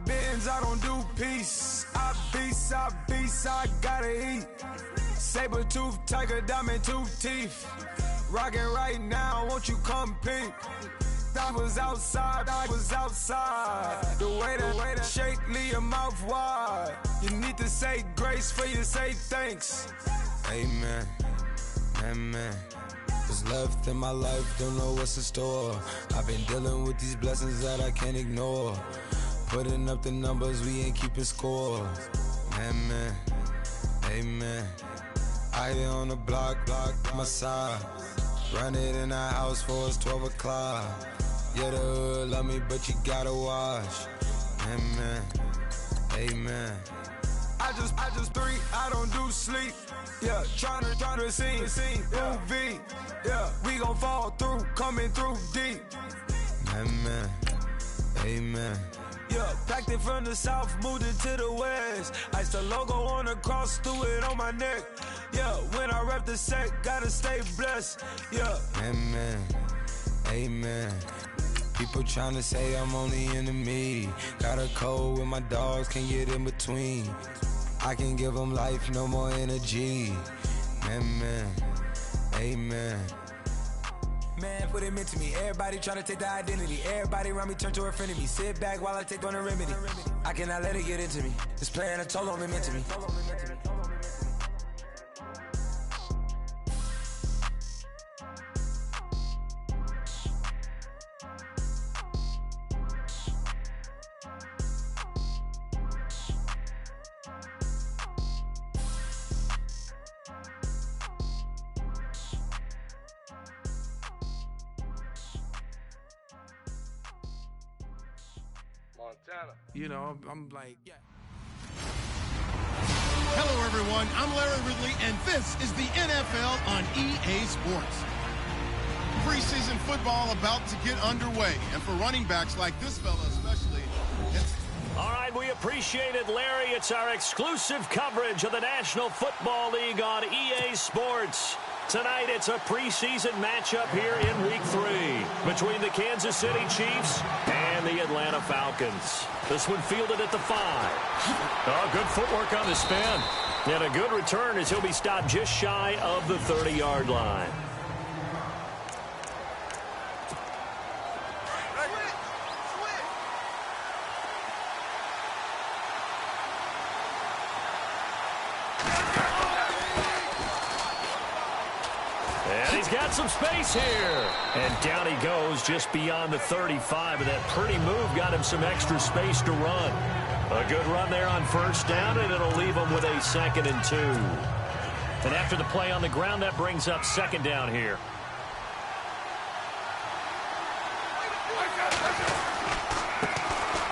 Benz, I don't do peace. I beast, I gotta eat. Saber tooth, tiger, diamond tooth teeth. Rockin' right now, won't you come peep? I was outside. The way that shake, leave your mouth wide. You need to say grace for you say thanks. Amen, amen. What's left in my life, don't know what's in store. I've been dealing with these blessings that I can't ignore. Putting up the numbers, we ain't keeping score. Amen, amen. I here on the block, my side. Run it in the house for us 12 o'clock. Yeah, the hood love me, but you gotta watch. Amen, amen. I just three, I don't do sleep. Yeah, tryna sing, UV. Yeah, we gon' fall through, coming through deep. Amen, amen. Yeah, packed it from the south, moved it to the west. Iced the logo on the cross, threw it on my neck. Yeah, when I rep the set, gotta stay blessed. Yeah, amen, amen. People tryna say I'm on the enemy. Got a code with my dogs, can't get in between. I can give them life, no more energy. Amen, amen. Man, what it meant to me. Everybody tryna take the identity. Everybody around me turn to a friend of me. Sit back while I take on a remedy. I cannot let it get into me. It's playing a toll on me, meant to me. You know, I'm like, yeah. Hello, everyone. I'm Larry Ridley, and this is the NFL on EA Sports. Preseason football about to get underway, and for running backs like this fella especially, it's... All right, we appreciate it, Larry. It's our exclusive coverage of the National Football League on EA Sports. Tonight, it's a preseason matchup here in Week 3 between the Kansas City Chiefs and the Atlanta Falcons. This one fielded at the 5. Oh, good footwork on the spin. And a good return as he'll be stopped just shy of the 30-yard line. Got some space here. And down he goes just beyond the 35. And that pretty move got him some extra space to run. A good run there on first down, and it'll leave him with a 2nd and 2. And after the play on the ground, that brings up 2nd down here.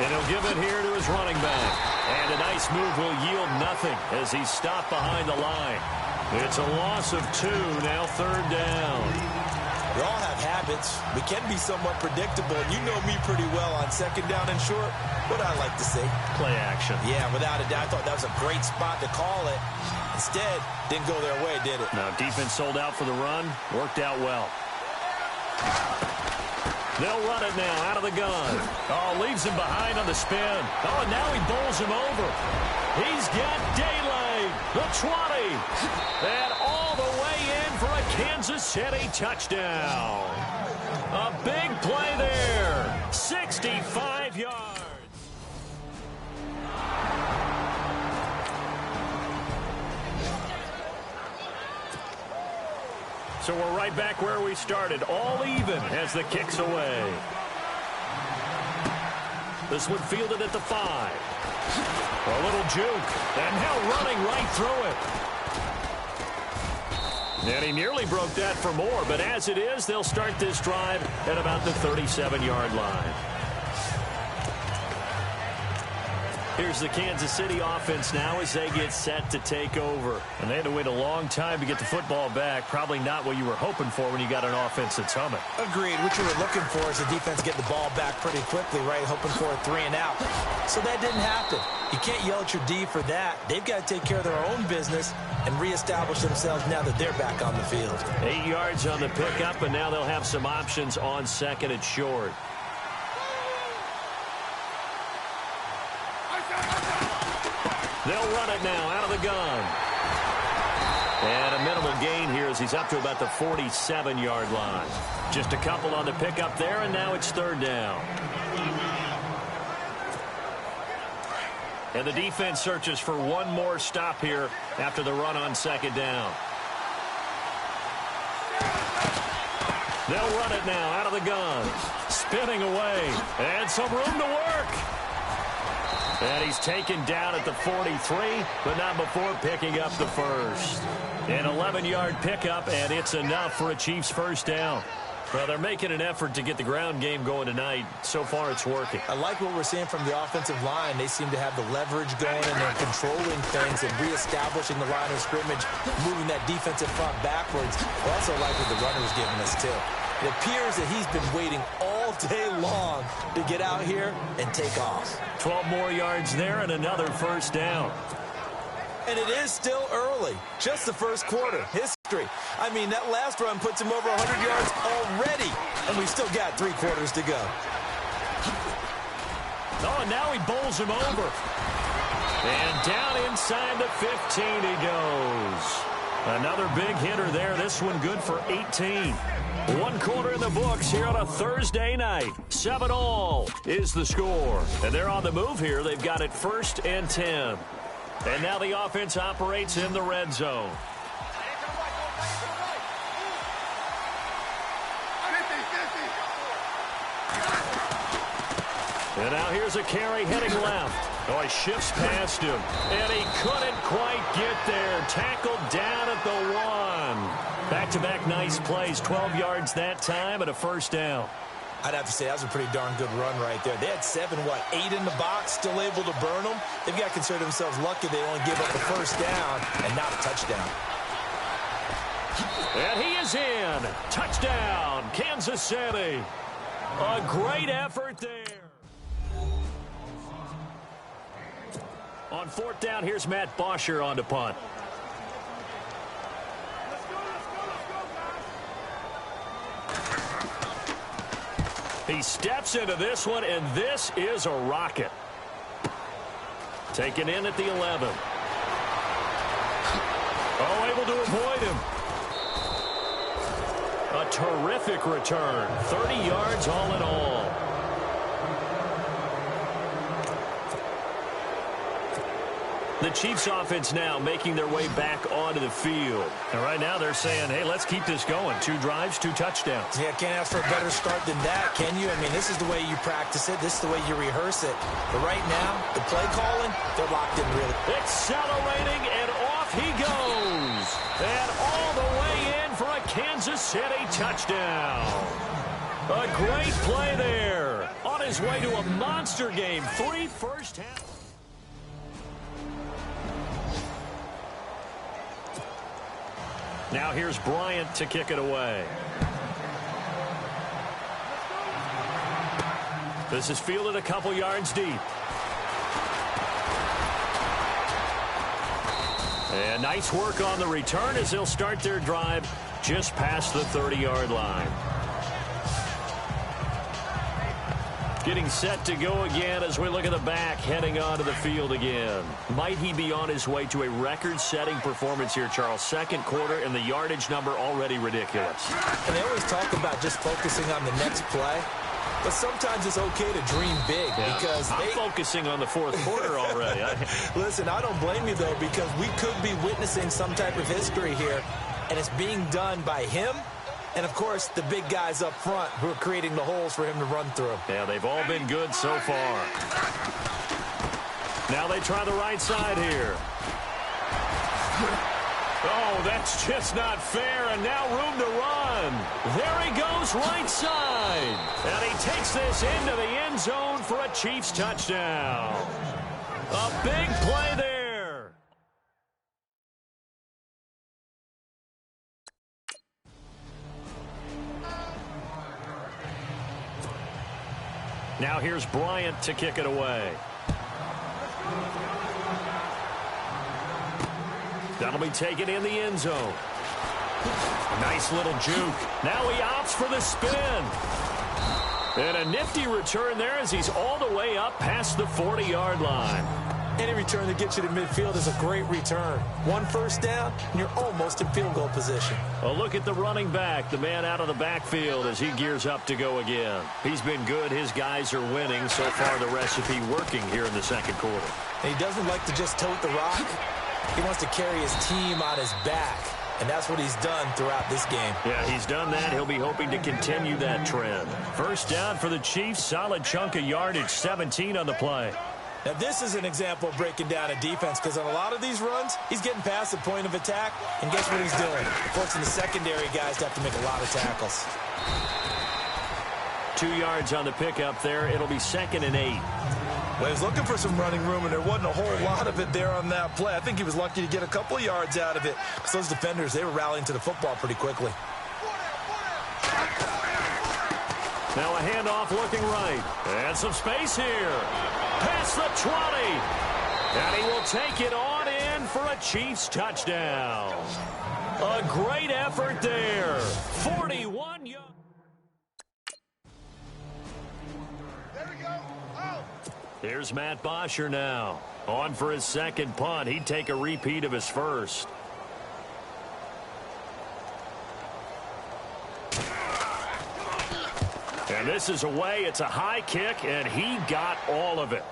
And he'll give it here to his running back. And a nice move will yield nothing as he's stopped behind the line. It's a loss of 2, now 3rd down. We all have habits. We can be somewhat predictable, and you know me pretty well on 2nd down and short. What I like to say? Play action. Yeah, without a doubt. I thought that was a great spot to call it. Instead, didn't go their way, did it? Now, defense sold out for the run. Worked out well. They'll run it now out of the gun. Oh, leaves him behind on the spin. Oh, and now he bowls him over. He's got daylight. The 20. And all the way in for a Kansas City touchdown. A big play there. 65 yards. So we're right back where we started. All even as the kick's away. This one fielded at the 5. A little juke. And now running right through it. And he nearly broke that for more. But as it is, they'll start this drive at about the 37-yard line. Here's the Kansas City offense now as they get set to take over. And they had to wait a long time to get the football back. Probably not what you were hoping for when you got an offense that's humming. Agreed. What you were looking for is the defense getting the ball back pretty quickly, right? Hoping for a 3 and out. So that didn't happen. You can't yell at your D for that. They've got to take care of their own business and reestablish themselves now that they're back on the field. 8 yards on the pickup, and now they'll have some options on 2nd and short. They'll run it now out of the gun. And a minimal gain here as he's up to about the 47-yard line. Just a couple on the pickup there, and now it's third down. And the defense searches for one more stop here after the run on second down. They'll run it now out of the gun. Spinning away. And some room to work. And he's taken down at the 43, but not before picking up the first. An 11-yard pickup, and it's enough for a Chiefs first down. Well, they're making an effort to get the ground game going tonight. So far, it's working. I like what we're seeing from the offensive line. They seem to have the leverage going, and they're controlling things and reestablishing the line of scrimmage, moving that defensive front backwards. I also like what the runner's giving us, too. It appears that he's been waiting all day long to get out here and take off. 12 more yards there and another first down. And it is still early. Just the first quarter. History. I mean, that last run puts him over 100 yards already. And we've still got 3 quarters to go. Oh, and now he bowls him over. And down inside the 15 he goes. Another big hitter there. This one good for 18. 1 quarter in the books here on a Thursday night. 7-all is the score. And they're on the move here. They've got it 1st and 10. And now the offense operates in the red zone. And now here's a carry heading left. Oh, he shifts past him. And he couldn't quite get there. Tackled down at the 1. Back-to-back nice plays. 12 yards that time and a first down. I'd have to say that was a pretty darn good run right there. They had 8 in the box, still able to burn them. They've got to consider themselves lucky they only gave up the first down and not a touchdown. And he is in. Touchdown, Kansas City. A great effort there. On 4th down, here's Matt Bosher on the punt. He steps into this one, and this is a rocket. Taken in at the 11. Oh, able to avoid him. A terrific return. 30 yards all in all. The Chiefs offense now making their way back onto the field. And right now they're saying, hey, let's keep this going. 2 drives, 2 touchdowns. Yeah, can't ask for a better start than that, can you? I mean, this is the way you practice it. This is the way you rehearse it. But right now, the play calling, they're locked in really. Accelerating, and off he goes. And all the way in for a Kansas City touchdown. A great play there. On his way to a monster game. 3 first half. Now here's Bryant to kick it away. This is fielded a couple yards deep. And nice work on the return as they'll start their drive just past the 30-yard line. Getting set to go again as we look at the back heading onto the field again. Might he be on his way to a record-setting performance here, Charles? 2nd quarter and the yardage number already ridiculous. And they always talk about just focusing on the next play. But sometimes it's okay to dream big because I'm focusing on the 4th quarter already. Listen, I don't blame you, though, because we could be witnessing some type of history here, and it's being done by him and, of course, the big guys up front who are creating the holes for him to run through. Yeah, they've all been good so far. Now they try the right side here. Oh, that's just not fair, and now room to run. There he goes right side. And he takes this into the end zone for a Chiefs touchdown. A big play there. Now here's Bryant to kick it away. That'll be taken in the end zone. Nice little juke. Now he opts for the spin. And a nifty return there as he's all the way up past the 40-yard line. Any return that gets you to midfield is a great return. One first down, and you're almost in field goal position. A look at the running back, the man out of the backfield as he gears up to go again. He's been good. His guys are winning. So far, the recipe working here in the second quarter. And he doesn't like to just tote the rock. He wants to carry his team on his back. And that's what he's done throughout this game. Yeah, he's done that. He'll be hoping to continue that trend. First down for the Chiefs. Solid chunk of yardage, 17 on the play. Now, this is an example of breaking down a defense because on a lot of these runs, he's getting past the point of attack, and guess what he's doing? Of course, in the secondary, guys have to make a lot of tackles. 2 yards on the pickup there. It'll be 2nd and 8. Well, he was looking for some running room, and there wasn't a whole lot of it there on that play. I think he was lucky to get a couple of yards out of it because those defenders, they were rallying to the football pretty quickly. Now a handoff looking right. And some space here. Past the 20. And he will take it on in for a Chiefs touchdown. A great effort there. 41 yards. Here's Matt Bosher now. On for his second punt. He'd take a repeat of his first. And this is away. It's a high kick, and he got all of it.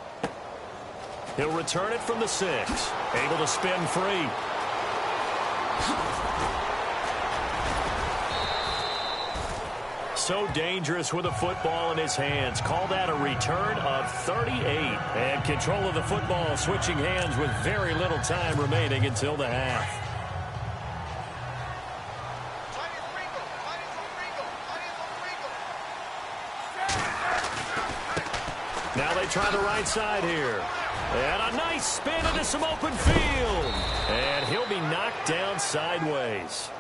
He'll return it from the 6. Able to spin free. So dangerous with a football in his hands. Call that a return of 38. And control of the football, switching hands with very little time remaining until the half. Now they try the right side here. And a nice spin into some open field. And he'll be knocked down sideways.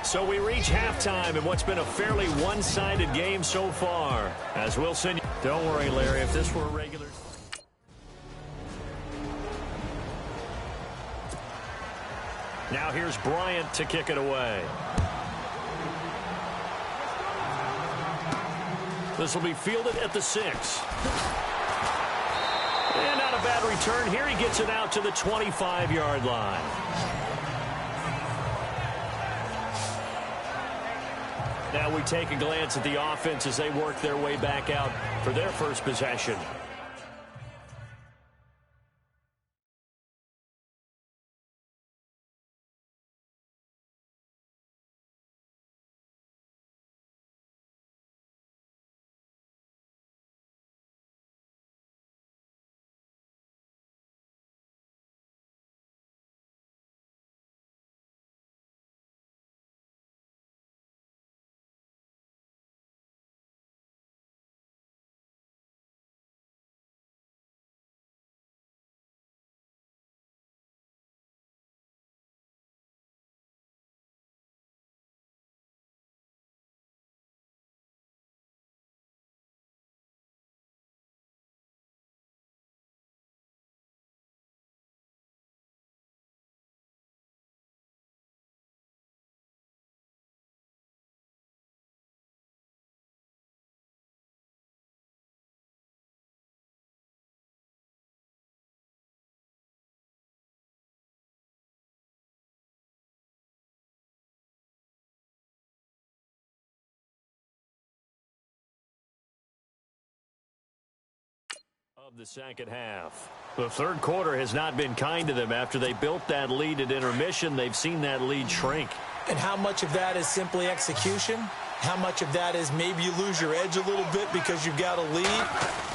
So we reach halftime in what's been a fairly one-sided game so far. As we'll send you. Don't worry, Larry, if this were a regular. Now here's Bryant to kick it away. This will be fielded at the 6. And not a bad return. Here he gets it out to the 25-yard line. Now we take a glance at the offense as they work their way back out for their first possession. Of the second half. The third quarter has not been kind to them. After they built that lead at intermission, they've seen that lead shrink. And how much of that is simply execution? How much of that is maybe you lose your edge a little bit because you've got a lead?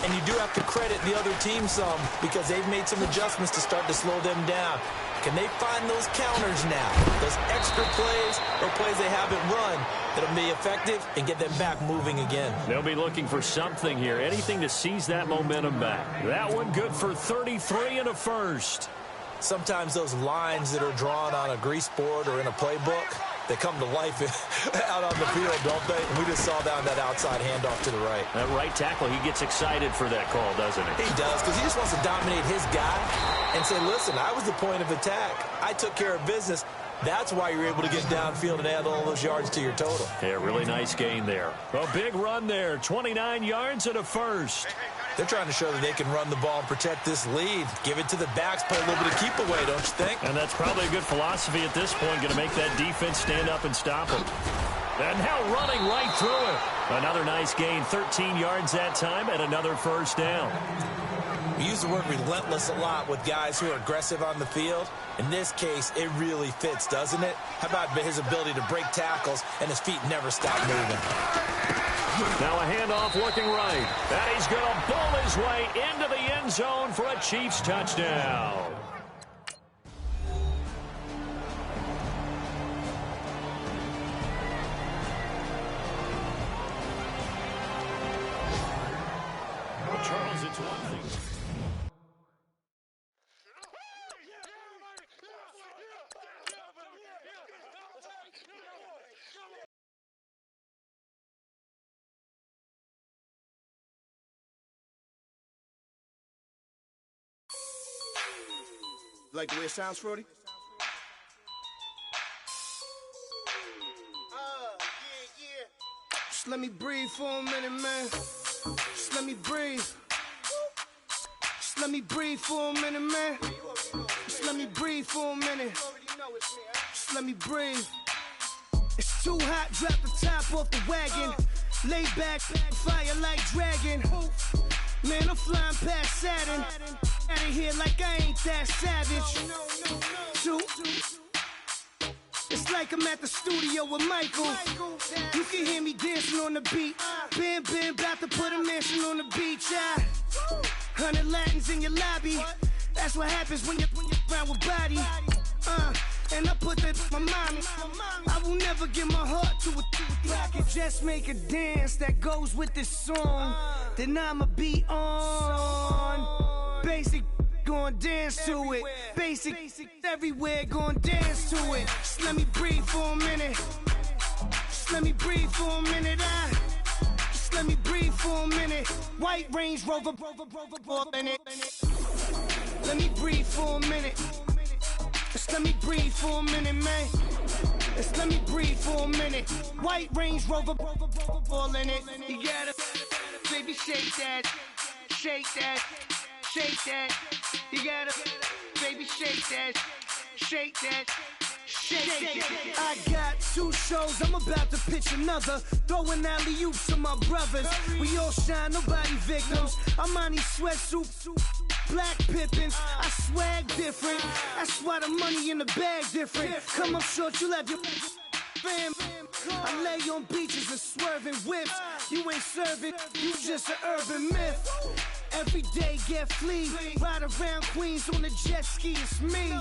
And you do have to credit the other team some because they've made some adjustments to start to slow them down. Can they find those counters now? Those extra plays or plays they haven't run that'll be effective and get them back moving again. They'll be looking for something here. Anything to seize that momentum back. That one good for 33 and a first. Sometimes those lines that are drawn on a grease board or in a playbook, they come to life out on the field, don't they? And we just saw down that outside handoff to the right. That right tackle, he gets excited for that call, doesn't he? He does, because he just wants to dominate his guy and say, listen, I was the point of attack. I took care of business. That's why you're able to get downfield and add all those yards to your total. Yeah, really nice gain there. A big run there, 29 yards and a first. They're trying to show that they can run the ball and protect this lead. Give it to the backs, play a little bit of keep away, don't you think? And that's probably a good philosophy at this point, going to make that defense stand up and stop them. And now running right through it. Another nice gain, 13 yards that time, and another first down. We use the word relentless a lot with guys who are aggressive on the field. In this case, it really fits, doesn't it? How about his ability to break tackles and his feet never stop moving? Now a handoff looking right. And he's going to bowl his way into the end zone for a Chiefs touchdown. Charles, it's one thing. Like the way it sounds, Frody? Just let me breathe for a minute, man. Just let me breathe. Just let me breathe for a minute, man. Just let me breathe for a minute. Just let me breathe. It's too hot, drop the top off the wagon. Lay back, fire like dragon. Man, I'm flying past Saturn. Out of here like I ain't that savage. Two. It's like I'm at the studio with Michael. You can hear me dancing on the beat. Bam, bam, about to put a mansion on the beach. 100 Latins in your lobby. That's what happens when you're around with body. And I put that in my mommy. I will never give my heart to a I can just make a dance that goes with this song. Then I'ma be on. Basic, gon' dance to it. Basic, everywhere, gon' dance to it. Just let me breathe for a minute. Just let me breathe for a minute. Just let me breathe for a minute. White Range Rover, in it. Let me breathe for a minute. Just let me breathe for a minute, man. Just let me breathe for a minute. White Range Rover, all in it. You gotta, baby, shake that, shake that, shake that. You gotta, baby, shake that, shake that. Shake. I got 2 shows, I'm about to pitch another. Throwing alley-oops to my brothers. We all shine, nobody victims. I'm on these sweatsuits, black Pippins. I swag different. That's why the money in the bag different. Come up short, you have your fam. I lay on beaches and swerving whips. You ain't serving, you just an urban myth. Every day get flea. Ride around Queens on the jet ski, it's me.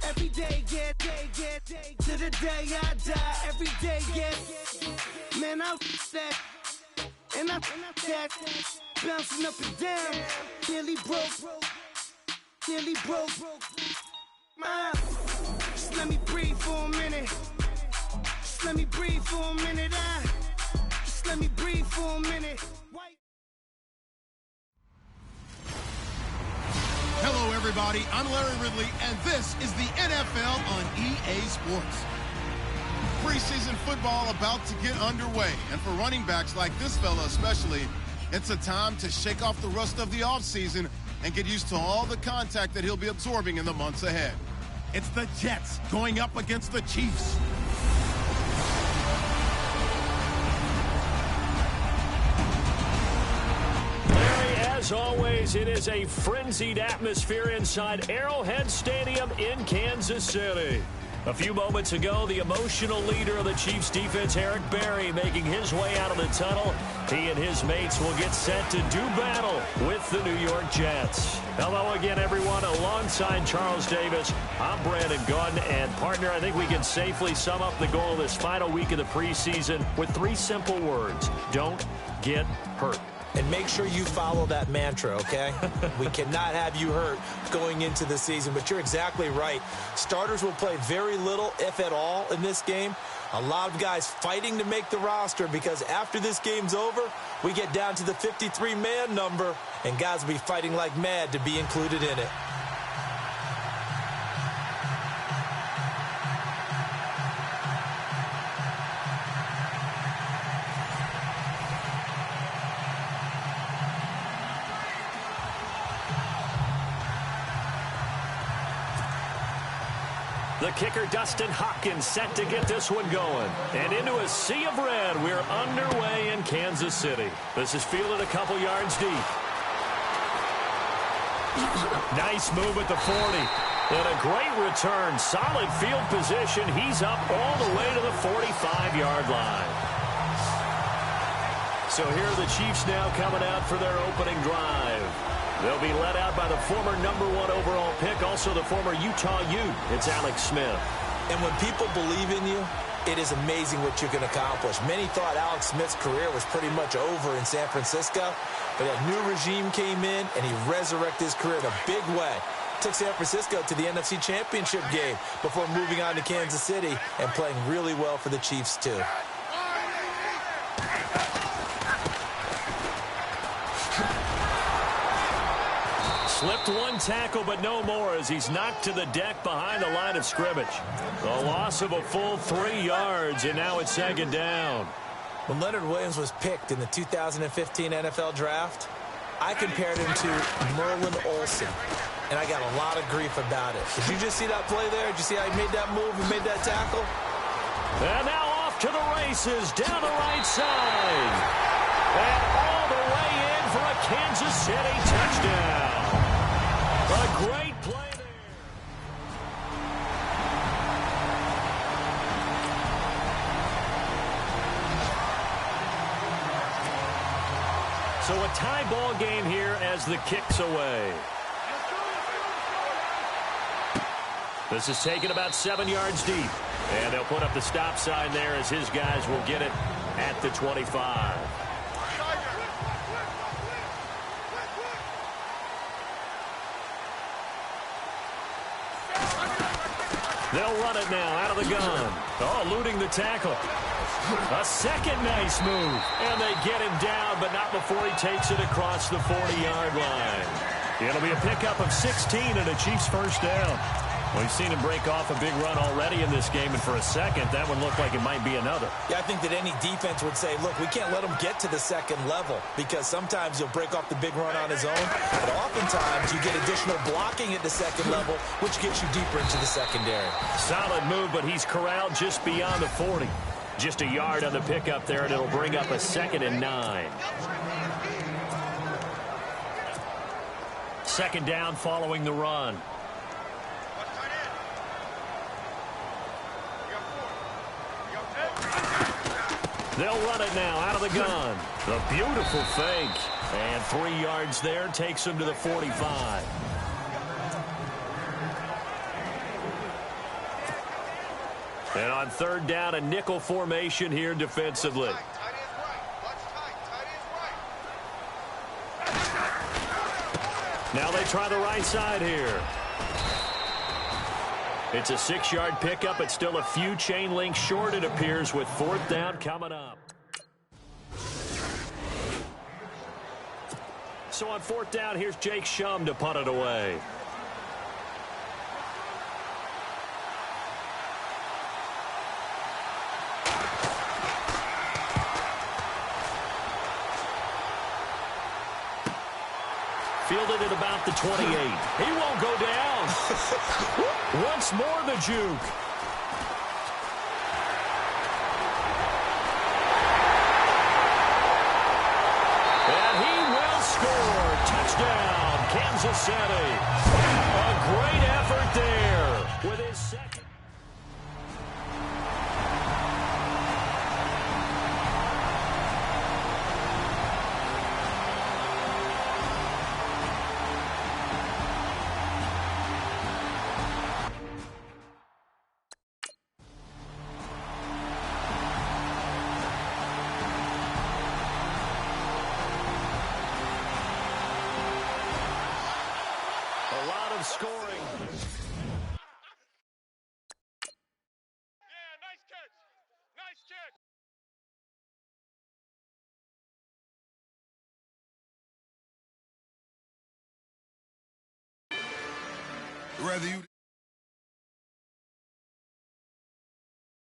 Every day get to the day I die. Every day get, man, I that. And I that, bouncing up and down. Nearly broke. Just let me breathe for a minute. Just let me breathe for a minute. Just let me breathe for a minute. Hello, everybody. I'm Larry Ridley, and this is the NFL on EA Sports. Preseason football about to get underway, and for running backs like this fella especially, it's a time to shake off the rust of the offseason and get used to all the contact that he'll be absorbing in the months ahead. It's the Jets going up against the Chiefs. As always, it is a frenzied atmosphere inside Arrowhead Stadium in Kansas City. A few moments ago, the emotional leader of the Chiefs defense, Eric Berry, making his way out of the tunnel. He and his mates will get set to do battle with the New York Jets. Hello again, everyone. Alongside Charles Davis, I'm Brandon Gunn. And, partner, I think we can safely sum up the goal of this final week of the preseason with 3 simple words. Don't get hurt. And make sure you follow that mantra, okay? We cannot have you hurt going into the season, but you're exactly right. Starters will play very little, if at all, in this game. A lot of guys fighting to make the roster because after this game's over, we get down to the 53-man number, and guys will be fighting like mad to be included in it. The kicker, Dustin Hopkins, set to get this one going. And into a sea of red, we're underway in Kansas City. This is fielded a couple yards deep. Nice move at the 40. And a great return. Solid field position. He's up all the way to the 45-yard line. So here are the Chiefs now coming out for their opening drive. They'll be led out by the former #1 overall pick, also the former Utah Ute. It's Alex Smith. And when people believe in you, it is amazing what you can accomplish. Many thought Alex Smith's career was pretty much over in San Francisco, but a new regime came in, and he resurrected his career in a big way. Took San Francisco to the NFC Championship game before moving on to Kansas City and playing really well for the Chiefs, too. Slipped one tackle, but no more as he's knocked to the deck behind the line of scrimmage. A loss of a full 3 yards, and now it's second down. When Leonard Williams was picked in the 2015 NFL Draft, I compared him to Merlin Olsen, and I got a lot of grief about it. Did you just see that play there? Did you see how he made that move and made that tackle? And now off to the races down the right side. And all the way in for a Kansas City touchdown. A great play there. So a tie ball game here as the kick's away. This is taken about 7 yards deep. And they'll put up the stop sign there as his guys will get it at the 25. They'll run it now out of the gun. Oh, eluding the tackle. A second nice move. And they get him down, but not before he takes it across the 40-yard line. It'll be a pickup of 16 and a Chiefs first down. We've seen him break off a big run already in this game, and for a second, that one looked like it might be another. Yeah, I think that any defense would say, look, we can't let him get to the second level because sometimes he'll break off the big run on his own, but oftentimes you get additional blocking at the second level, which gets you deeper into the secondary. Solid move, but he's corralled just beyond the 40. Just a yard on the pickup there, and it'll bring up a 2nd and 9. Second down following the run. They'll run it now out of the gun. The beautiful fake. And 3 yards there takes him to the 45. And on third down, a nickel formation here defensively. Now they try the right side here. It's a 6-yard pickup. It's still a few chain links short, it appears, with 4th down coming up. So on 4th down, here's Jake Shum to punt it away. Fielded at about the 28. He won't go down. Once more the juke. And he will score. Touchdown, Kansas City. A great effort there with his second. Scoring. Yeah, nice catch. Nice catch. Rather you